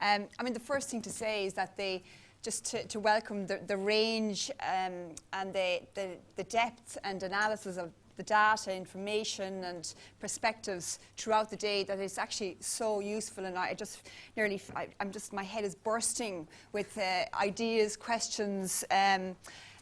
I mean, the first thing to say is that just to welcome the range and the depth and analysis of the data, information and perspectives throughout the day, that is actually so useful. And I just nearly, my head is bursting with ideas, questions, and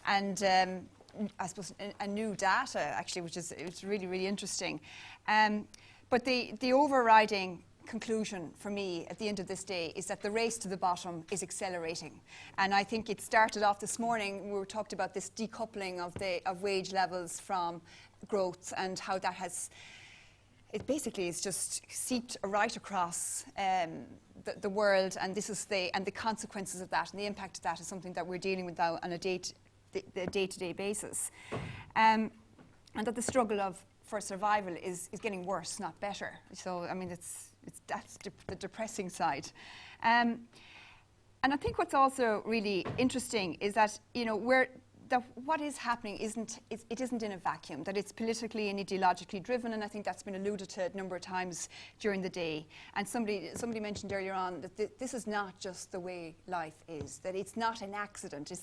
I suppose a new data actually, which is it's really, really interesting. But the overriding conclusion for me at the end of this day is that the race to the bottom is accelerating. And I think it started off this morning. We talked about this decoupling of wage levels from growth, and how that it basically is just seeped right across the world, and this is the consequences of that and the impact of that is something that we're dealing with now on a day-to-day basis, and that the struggle for survival is getting worse, not better. So I mean, that's the depressing side. And I think what's also really interesting is that, you know, what is happening isn't in a vacuum, that it's politically and ideologically driven, and I think that's been alluded to a number of times during the day. And somebody mentioned earlier on that this is not just the way life is, that it's not an accident.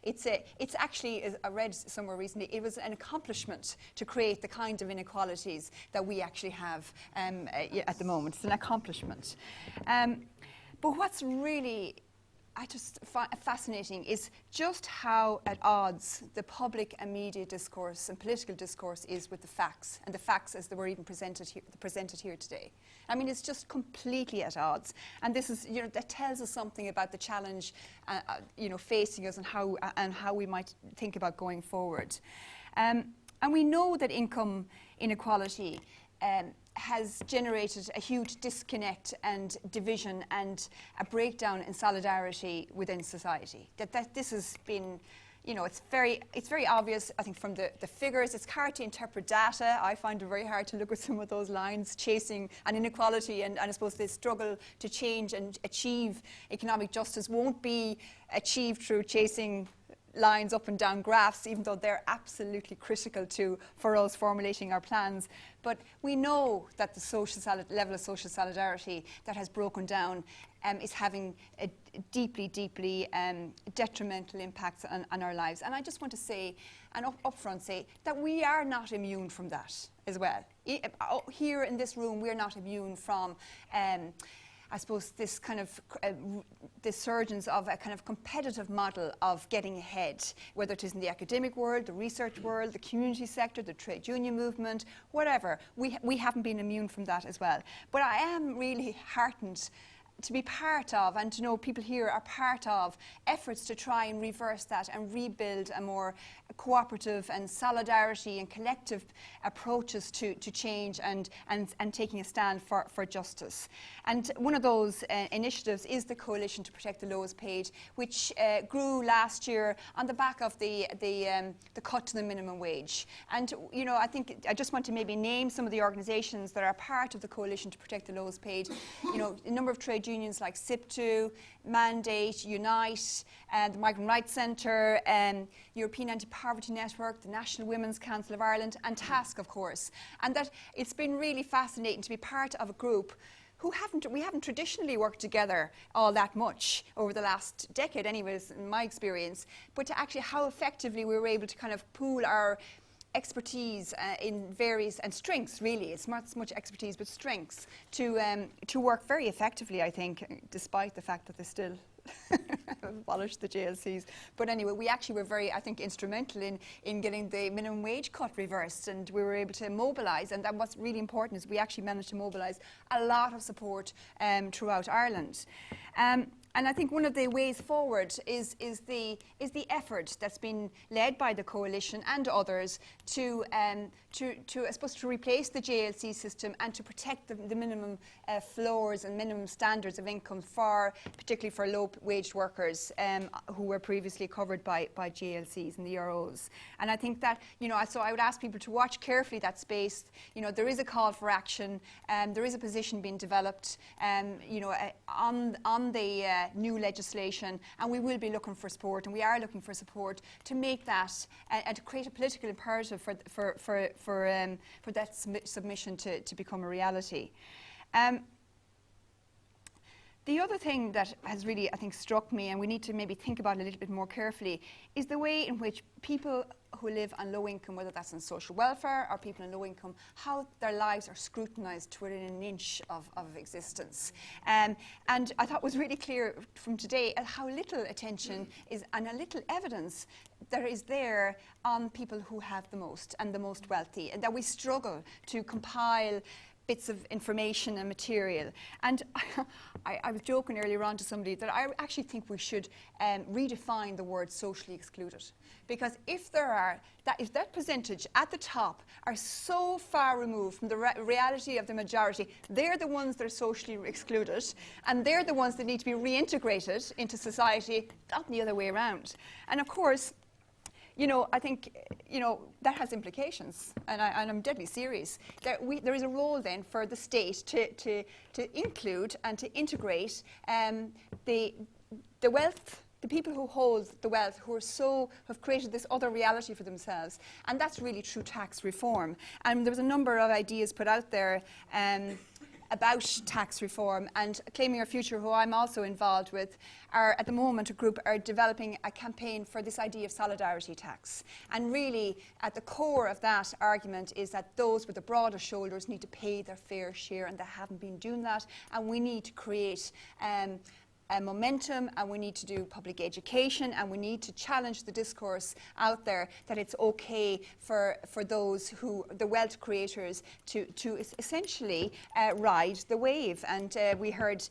It's actually, as I read somewhere recently, it was an accomplishment to create the kind of inequalities that we actually have at the moment. It's an accomplishment. But what's really fascinating is just how at odds the public and media discourse and political discourse is with the facts, and the facts as they were even presented here today. I mean, it's just completely at odds, and this is, you know, that tells us something about the challenge, you know, facing us, and how we might think about going forward. And we know that income inequality has generated a huge disconnect and division and a breakdown in solidarity within society. That this has been, you know, it's very obvious, I think, from the figures. It's hard to interpret data. I find it very hard to look at some of those lines, chasing an inequality, and I suppose the struggle to change and achieve economic justice won't be achieved through chasing lines up and down graphs, even though they're absolutely critical for us formulating our plans. But we know that the level of social solidarity that has broken down is having a deeply detrimental impacts on our lives. And I just want to say, and upfront say, that we are not immune from that as well. Here in this room, we're not immune from I suppose this kind of the surgence of a kind of competitive model of getting ahead, whether it is in the academic world, the research world, the community sector, the trade union movement, whatever. We haven't been immune from that as well. But I am really heartened to be part of, and to know people here are part of, efforts to try and reverse that and rebuild a more cooperative and solidarity and collective approaches to change and taking a stand for justice. And one of those initiatives is the Coalition to Protect the Lowest Paid, which grew last year on the back of the cut to the minimum wage. And, you know, I think I just want to maybe name some of the organisations that are part of the Coalition to Protect the Lowest Paid. You know, a number of trade unions like SIPTU, Mandate, Unite, the Migrant Rights Centre, European Anti-Poverty Network, the National Women's Council of Ireland, and TASC, of course. And that it's been really fascinating to be part of a group who we haven't traditionally worked together all that much over the last decade, anyways, in my experience, but to actually how effectively we were able to kind of pool our expertise in various, and strengths really, it's not so much expertise but strengths, to work very effectively, I think, despite the fact that they still abolished the JLCs. But anyway, we actually were very, I think, instrumental in getting the minimum wage cut reversed, and we were able to mobilise, and that what's really important is we actually managed to mobilise a lot of support throughout Ireland. And I think one of the ways forward is the effort that's been led by the coalition and others to I suppose to replace the JLC system and to protect the minimum floors and minimum standards of income particularly for low-wage workers who were previously covered by JLCs and the EROs. And I think that, you know, so I would ask people to watch carefully that space. You know, there is a call for action. There is a position being developed, you know, on the new legislation, and we will be looking for support, and we are looking for support to make that and to create a political imperative for that submission to become a reality. The other thing that has really, I think, struck me, and we need to maybe think about a little bit more carefully, is the way in which people who live on low income, whether that's in social welfare or people on low income, how their lives are scrutinised to within an inch of existence. And I thought it was really clear from today how little attention is and a little evidence there is there on people who have the most and the most wealthy, and that we struggle to compile bits of information and material. And I was joking earlier on to somebody that I actually think we should redefine the word socially excluded. Because if that percentage at the top are so far removed from the reality of the majority, they're the ones that are socially excluded, and they're the ones that need to be reintegrated into society, not the other way around. And of course, I think, that has implications, and I'm deadly serious. There is a role then for the state to include and to integrate the wealth, the people who hold the wealth, who have created this other reality for themselves, and that's really through tax reform. And there was a number of ideas put out there about tax reform, and Claiming Our Future, who I'm also involved with, are at the moment a group are developing a campaign for this idea of solidarity tax. And really at the core of that argument is that those with the broader shoulders need to pay their fair share, and they haven't been doing that, and we need to create momentum, and we need to do public education, and we need to challenge the discourse out there that it's okay for those who, the wealth creators, to essentially ride the wave. And we heard,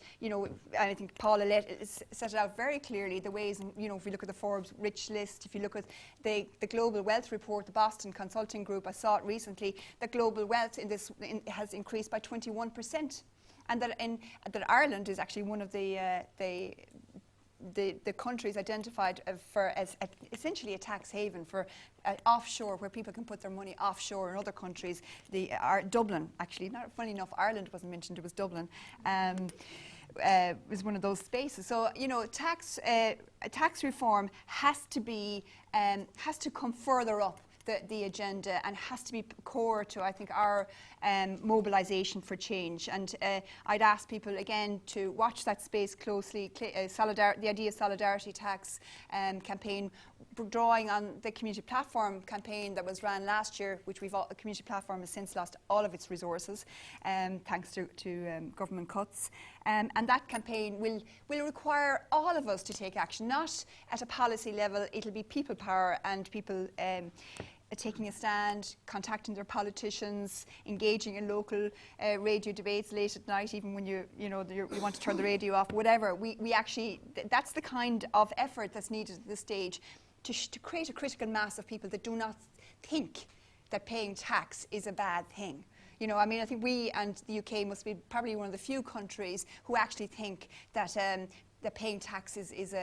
I think Paula set it out very clearly, the ways, if we look at the Forbes Rich list, if you look at the Global Wealth Report, the Boston Consulting Group, I saw it recently, that global wealth has increased by 21%. And that Ireland is actually one of the countries identified as essentially a tax haven for offshore, where people can put their money offshore in other countries. Dublin, actually, not funny enough, Ireland wasn't mentioned; it was Dublin. Was one of those spaces. So tax reform has to come further up the agenda, and has to be core to, I think, our mobilisation for change. And I'd ask people again to watch that space closely. The idea of solidarity tax campaign, drawing on the community platform campaign that was ran last year, which the community platform has since lost all of its resources thanks to government cuts. And that campaign will require all of us to take action, not at a policy level. It'll be people power and people taking a stand, contacting their politicians, engaging in local radio debates late at night, even when you want to turn the radio off, whatever. We actually, that's the kind of effort that's needed at this stage to create a critical mass of people that do not think that paying tax is a bad thing. I think we and the UK must be probably one of the few countries who actually think that paying taxes is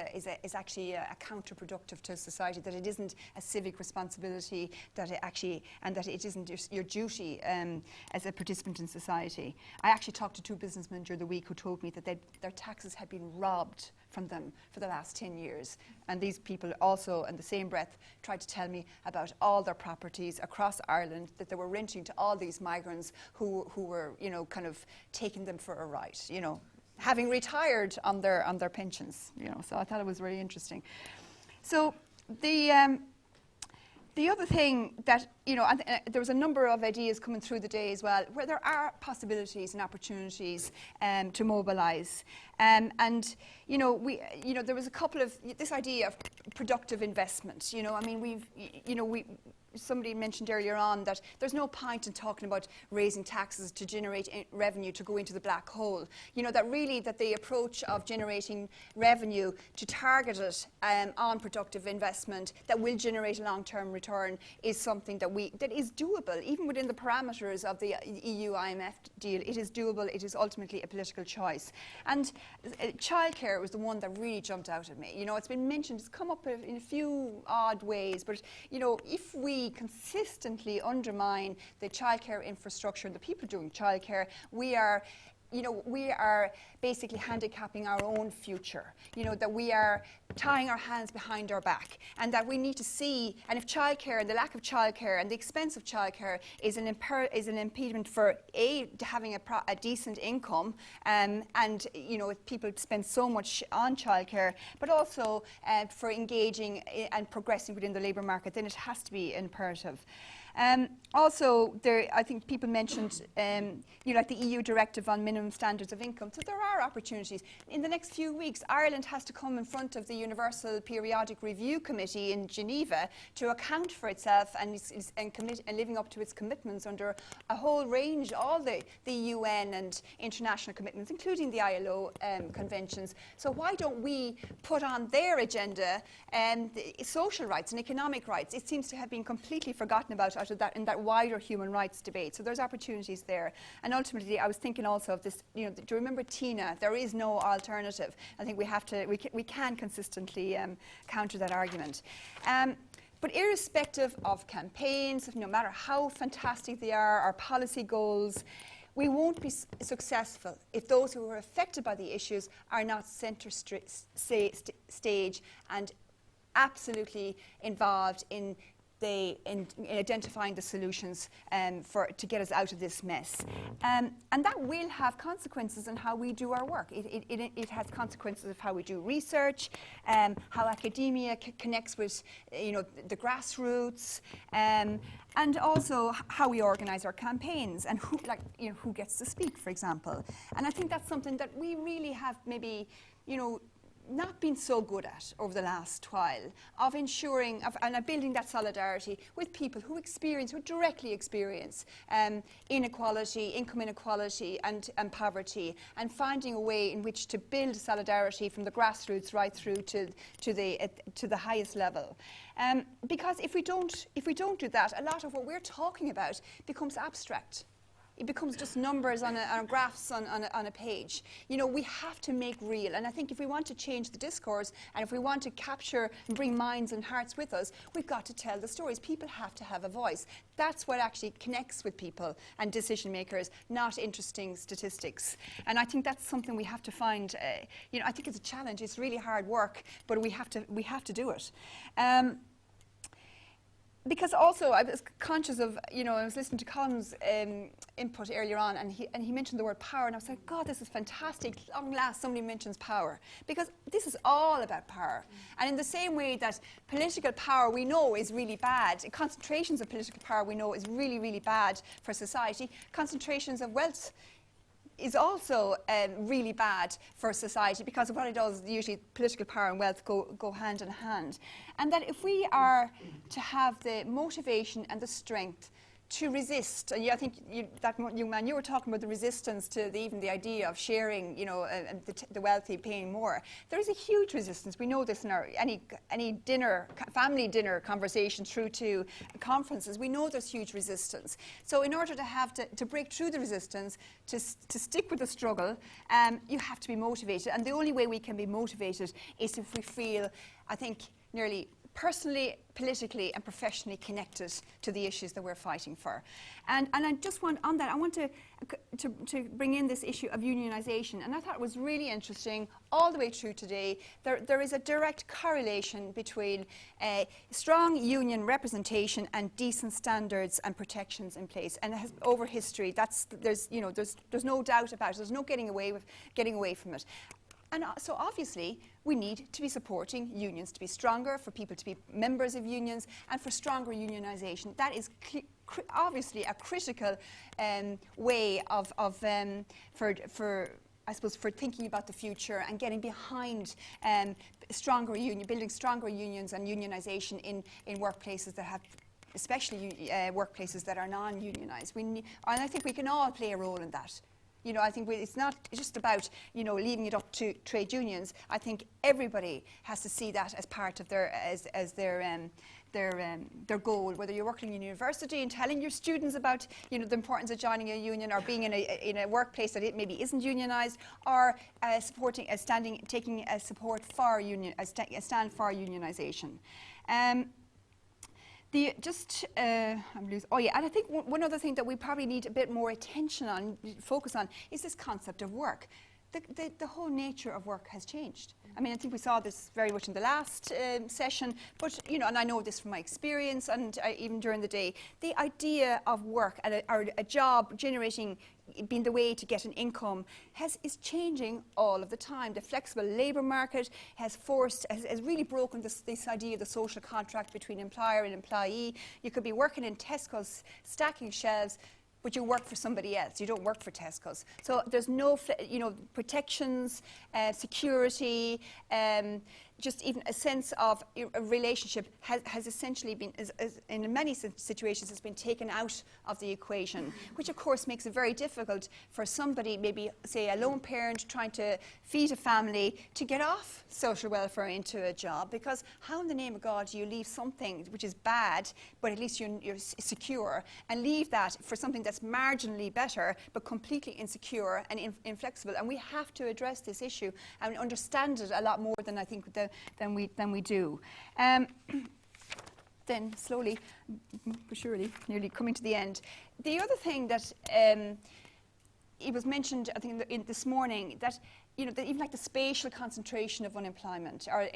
actually counterproductive to society, that it isn't a civic responsibility, that it isn't your duty as a participant in society. I actually talked to two businessmen during the week who told me that their taxes had been robbed from them for the last 10 years. And these people also, in the same breath, tried to tell me about all their properties across Ireland that they were renting to all these migrants who were, kind of taking them for a ride, having retired on their pensions, So I thought it was really interesting. So the other thing that, there was a number of ideas coming through the day as well, where there are possibilities and opportunities to mobilise. And there was a couple of this idea of productive investment. Somebody mentioned earlier on that there's no point in talking about raising taxes to generate revenue to go into the black hole. That the approach of generating revenue to target it on productive investment that will generate a long-term return is something that is doable, even within the parameters of the EU-IMF deal. It is doable. It is ultimately a political choice. And childcare was the one that really jumped out at me. It's been mentioned, it's come up in a few odd ways, but if we consistently undermine the childcare infrastructure and the people doing childcare, we are you know, we are basically handicapping our own future, you know, that we are tying our hands behind our back, and that we need to see, and if childcare and the lack of childcare and the expense of childcare is an impediment for having a decent income, and you know, if people spend so much on childcare, but also for engaging and progressing within the labour market, then it has to be imperative. Also, I think people mentioned, you know, like the EU directive on minimum standards of income. So there are opportunities. In the next few weeks, Ireland has to come in front of the Universal Periodic Review Committee in Geneva to account for itself and living up to its commitments under a whole range, all the UN and international commitments, including the ILO conventions. So why don't we put on their agenda social rights and economic rights? It seems to have been completely forgotten about out of that in that wider human rights debate. So there's opportunities there. And ultimately, I was thinking also of this, you know, do you remember Tina? There is no alternative. I think we can consistently counter that argument. But irrespective of campaigns, no matter how fantastic they are, our policy goals, we won't be successful if those who are affected by the issues are not centre stage and absolutely involved in identifying the solutions to get us out of this mess. And that will have consequences on how we do our work. It has consequences of how we do research, how academia connects with, you know, the grassroots, and also how we organise our campaigns and who, like, you know, who gets to speak, for example. And I think that's something that we really have maybe, you know, not been so good at over the last while, of ensuring and building that solidarity with people who directly experience inequality, income inequality and poverty, and finding a way in which to build solidarity from the grassroots right through to the highest level. Because if we don't do that, a lot of what we're talking about becomes abstract. It becomes just numbers on graphs on a page. You know, we have to make real. And I think if we want to change the discourse, and if we want to capture and bring minds and hearts with us, we've got to tell the stories. People have to have a voice. That's what actually connects with people and decision makers, not interesting statistics. And I think that's something we have to find. You know, I think it's a challenge. It's really hard work, but we have to do it. Because also I was conscious of, you know, I was listening to Colin's input earlier on, and he mentioned the word power, and I was like, God, this is fantastic. Long last somebody mentions power, because this is all about power. And in the same way that political power we know is really bad, concentrations of political power we know is really, really bad for society, concentrations of wealth is also really bad for society, because of what it does. Usually political power and wealth go hand in hand. And that if we are to have the motivation and the strength to resist, and I think that young man, you were talking about the resistance to even the idea of sharing, you know, and the wealthy paying more. There is a huge resistance. We know this in our any dinner, family dinner conversation through to conferences. We know there's huge resistance. So in order to break through the resistance, to stick with the struggle, you have to be motivated. And the only way we can be motivated is if we feel, I think, nearly personally, politically and professionally connected to the issues that we're fighting for. And I just want, on that, I want to bring in this issue of unionisation. And I thought it was really interesting all the way through today. There is a direct correlation between strong union representation and decent standards and protections in place. And it has, over history, there's no doubt about it. There's no getting away from it. And so obviously we need to be supporting unions to be stronger, for people to be members of unions, and for stronger unionisation. That is obviously a critical way for thinking about the future and getting behind building stronger unions and unionisation in workplaces that have, especially workplaces that are non-unionised. And I think we can all play a role in that. You know, I think it's not just about, you know, leaving it up to trade unions. I think everybody has to see that as part of their goal. Whether you're working in a university and telling your students about, you know, the importance of joining a union, or being in a workplace that it maybe isn't unionised, or taking a stand for unionisation. Oh yeah, and I think one other thing that we probably need a bit more attention on, focus on, is this concept of work. The whole nature of work has changed. I mean, I think we saw this very much in the last session, but, you know, and I know this from my experience and even during the day, the idea of work and a job generating, being the way to get an income is changing all of the time. The flexible labour market has really broken this idea of the social contract between employer and employee. You could be working in Tesco's, stacking shelves, but you work for somebody else. You don't work for Tesco's. So there's no, protections, security, just even a sense of a relationship has essentially been, in many situations, has been taken out of the equation, which of course makes it very difficult for somebody, maybe say a lone parent trying to feed a family, to get off social welfare into a job, because how in the name of God do you leave something which is bad, but at least you're secure, and leave that for something that's marginally better, but completely insecure and inflexible? And we have to address this issue and understand it a lot more than I think than we do. Then slowly, but surely, nearly coming to the end. The other thing that it was mentioned, I think, this morning, that that even like the spatial concentration of unemployment, or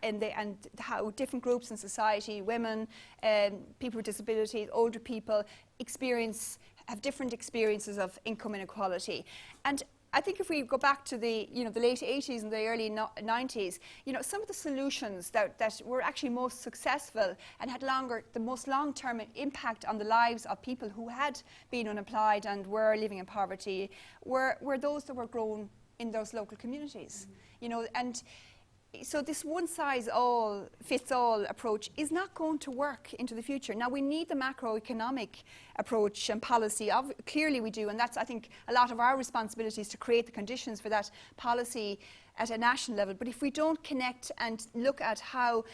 and how different groups in society, women, people with disabilities, older people, have different experiences of income inequality. And I think if we go back to the late 80s and the early 90s, some of the solutions that were actually most successful and had the most long-term impact on the lives of people who had been unemployed and were living in poverty were those that were grown in those local communities. And so this one-size-fits-all approach is not going to work into the future. Now, we need the macroeconomic approach and policy. Clearly we do, and that's, I think, a lot of our responsibility is to create the conditions for that policy at a national level. But if we don't connect and look at how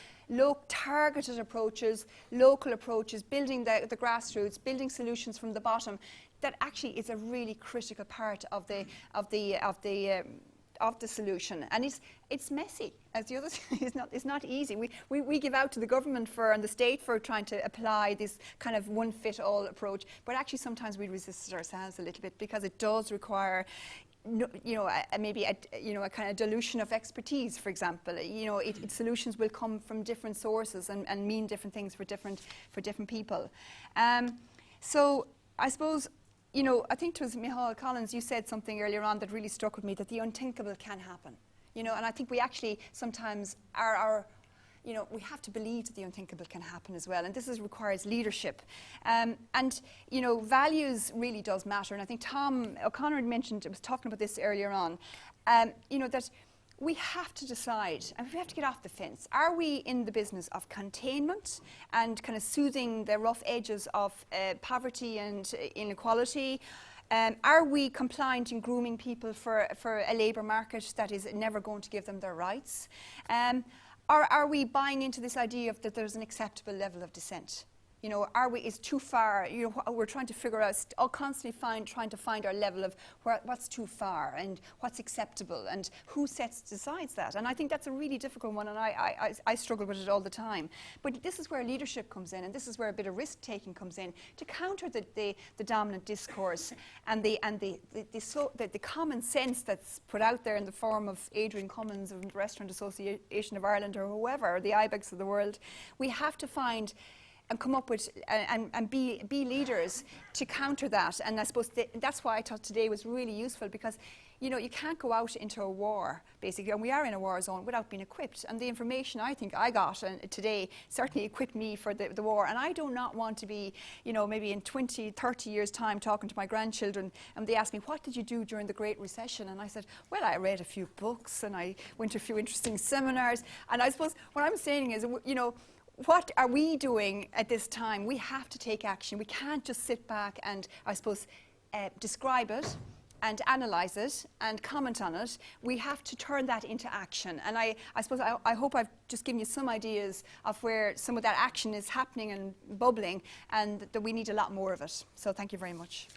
targeted approaches, local approaches, building the grassroots, building solutions from the bottom, that actually is a really critical part of the solution. And it's messy, as the other thing. It's not easy. We give out to the government and the state for trying to apply this kind of one-fit-all approach, but actually sometimes we resist it ourselves a little bit, because it does require maybe a kind of dilution of expertise, for example. Solutions will come from different sources and mean different things for different people. So I suppose, I think it was Micheál Collins, you said something earlier on that really struck with me, that the unthinkable can happen. And I think we actually sometimes we have to believe that the unthinkable can happen as well, and this requires leadership. Values really does matter, and I think Tom O'Connor was talking about this earlier on, that we have to decide, and we have to get off the fence. Are we in the business of containment and kind of soothing the rough edges of poverty and inequality? Are we compliant in grooming people for a labour market that is never going to give them their rights? Or are we buying into this idea that there's an acceptable level of dissent? Is too far? We're trying to figure out, constantly trying to find our level of what's too far and what's acceptable, and who decides that. And I think that's a really difficult one, and I struggle with it all the time. But this is where leadership comes in, and this is where a bit of risk taking comes in to counter the dominant discourse and the common sense that's put out there in the form of Adrian Cummins of the Restaurant Association of Ireland, or whoever, the IBEX of the world. We have to find and come up with and be leaders to counter that. And I suppose that's why I thought today was really useful, because you can't go out into a war, basically, and we are in a war zone, without being equipped. And the information I think I got today certainly equipped me for the war. And I do not want to be, maybe in 20, 30 years' time talking to my grandchildren, and they ask me, what did you do during the Great Recession? And I said, well, I read a few books and I went to a few interesting seminars. And I suppose what I'm saying is, what are we doing at this time? We have to take action. We can't just sit back and, I suppose, describe it and analyse it and comment on it. We have to turn that into action. And I suppose I hope I've just given you some ideas of where some of that action is happening and bubbling, and that we need a lot more of it. So thank you very much.